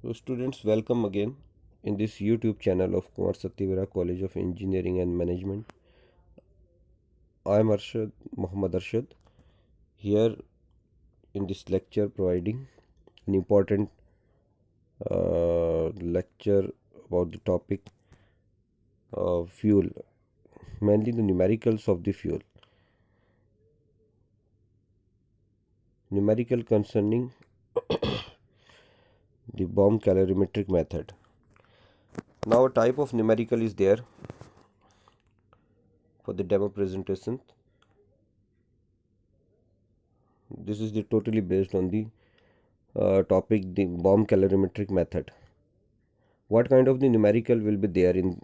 So students, welcome again in this YouTube channel of Kumar Satyavira College of Engineering and Management. I am Arshad, Muhammad Arshad, here in this lecture providing an important lecture about the topic of fuel, mainly the numericals of the fuel. Numerical concerning the bomb calorimetric method. Now a type of numerical is there for the demo presentation. This is the totally based on the topic the bomb calorimetric method. What kind of the numerical will be there in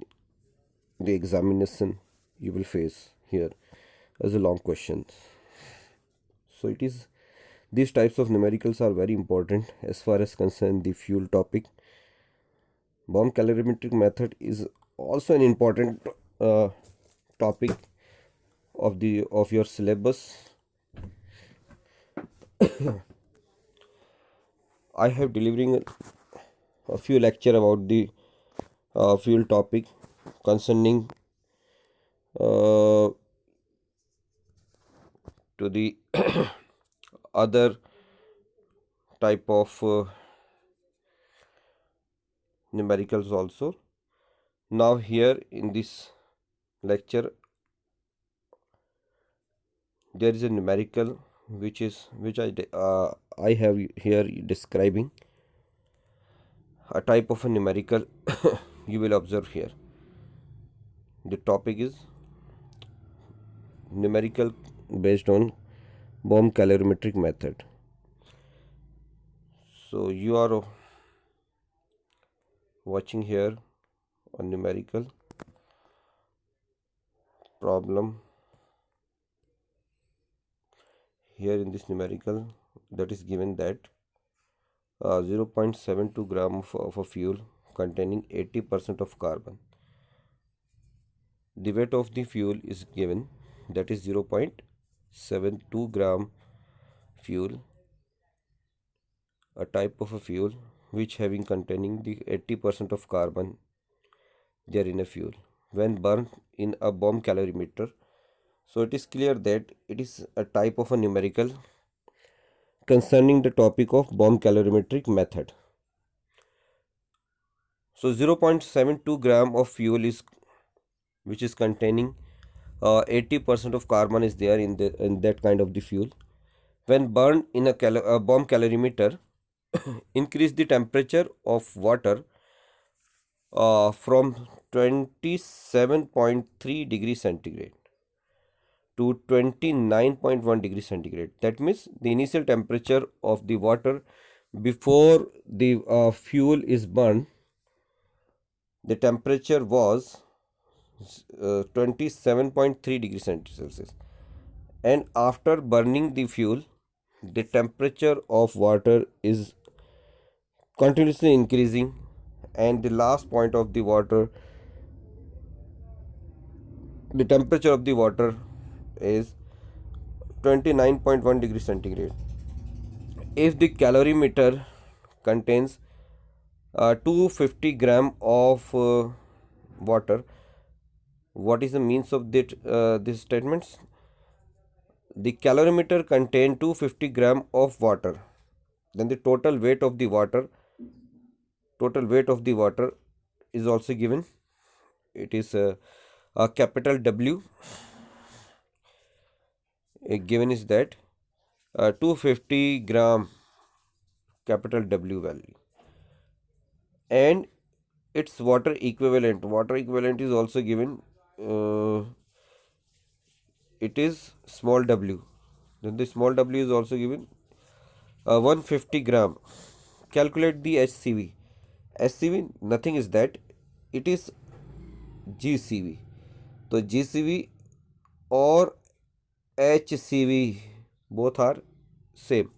the examination you will face here as a long question. So it is these types of numericals are very important as far as concern the fuel topic. Bomb calorimetric method is also an important topic of your syllabus. I have delivering a few lecture about the fuel topic concerning uh, to the other type of numericals also. Now here in this lecture there is a numerical which I have here describing a type of a numerical you will observe here. The topic is numerical based on bomb calorimetric method. So you are watching here a numerical problem. Here in this numerical that is given that 0.72 gram of a fuel containing 80% of carbon. The weight of the fuel is given, that is 0.72 gram fuel, a type of a fuel which having containing the 80% of carbon there in a fuel when burned in a bomb calorimeter. So it is clear that it is a type of a numerical concerning the topic of bomb calorimetric method. So 0.72 gram of fuel is which is containing 80% of carbon is there in that kind of the fuel. When burned in a bomb calorimeter, increase the temperature of water from 27.3 degrees centigrade to 29.1 degrees centigrade. That means the initial temperature of the water before the fuel is burned, the temperature was 27.3 degrees Celsius, and after burning the fuel the temperature of water is continuously increasing, and the last point of the water, the temperature of the water is 29.1 degrees centigrade. If the calorimeter contains 250 gram of water, what is the means of that these statements? The calorimeter contain 250 gram of water, then the total weight of the water is also given. It is a capital W. Given is that 250 gram capital W value, and its water equivalent is also given. uh, it is small w, then the small w is also given 150 gram. Calculate the HCV. HCV nothing is that, it is GCV. So GCV or HCV both are same,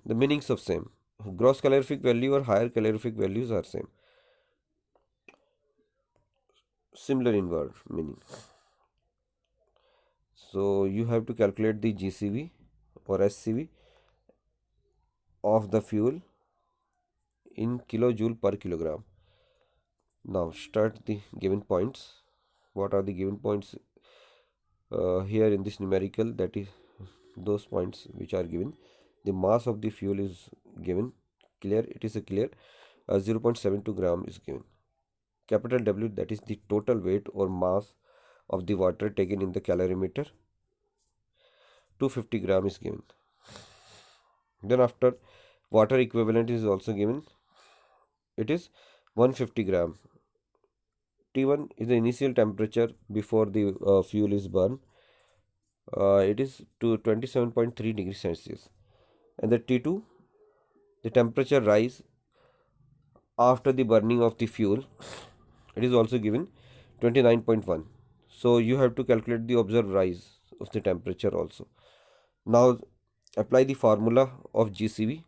the meanings of same. Gross calorific value or higher calorific values are same, similar in word meaning. So you have to calculate the GCV or SCV of the fuel in kilojoule per kilogram. Now start the given points. What are the given points here in this numerical? That is those points which are given. The mass of the fuel is given. Clear? It is a clear. 0.72 gram is given. Capital W, that is the total weight or mass of the water taken in the calorimeter. 250 gram is given. Then after, water equivalent is also given. It is 150 gram. T1 is the initial temperature before the fuel is burned. It is to 27.3 degrees Celsius. And the T2, the temperature rise after the burning of the fuel. It is also given 29.1. So you have to calculate the observed rise of the temperature also. Now apply the formula of GCV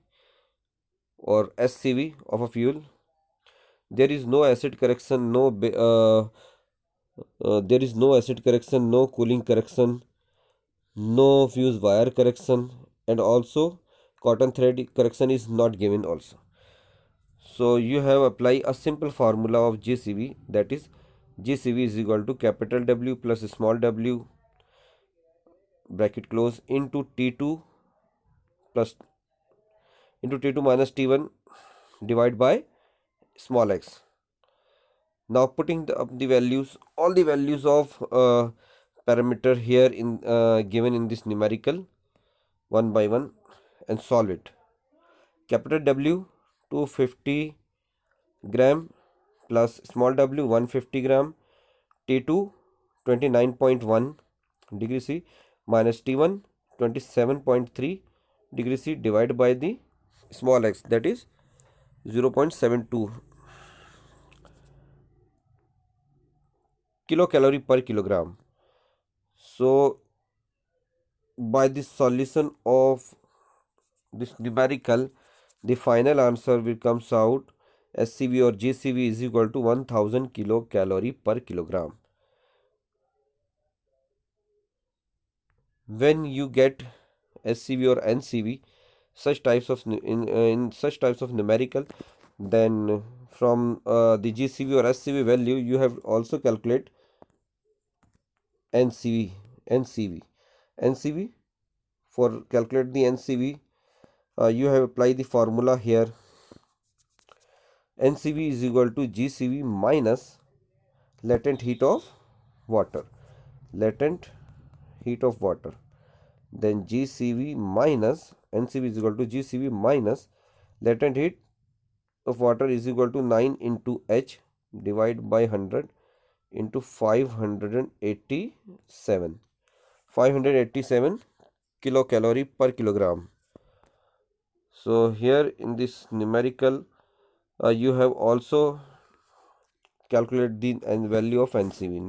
or SCV of a fuel. There is no acid correction, there is no acid correction, no cooling correction, no fuse wire correction, and also cotton thread correction is not given also. So you have apply a simple formula of GCV, that is GCV is equal to capital W plus small w bracket close into T2 plus into T2 minus T1 divided by small x. Now putting up the values, all the values of parameter here in given in this numerical one by one, and solve it. Capital W 250 gram plus small w 150 gram, T2 29.1 degree C minus T1 27.3 degree C divided by the small x, that is 0.72 kilocalorie per kilogram. So by the solution of this numerical, the final answer will comes out SCV or GCV is equal to 1000 kilocalorie per kilogram. When you get SCV or NCV, such types of in such types of numerical, then from the GCV or SCV value you have also calculate NCV. For calculate the NCV, you have applied the formula here. NCV is equal to GCV minus latent heat of water. Then GCV minus NCV is equal to GCV minus latent heat of water is equal to 9 into H divided by 100 into 587 kilocalorie per kilogram. So here in this numerical, you have also calculate the value of NCV,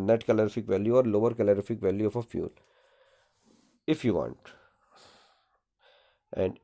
net calorific value or lower calorific value of a fuel, if you want. And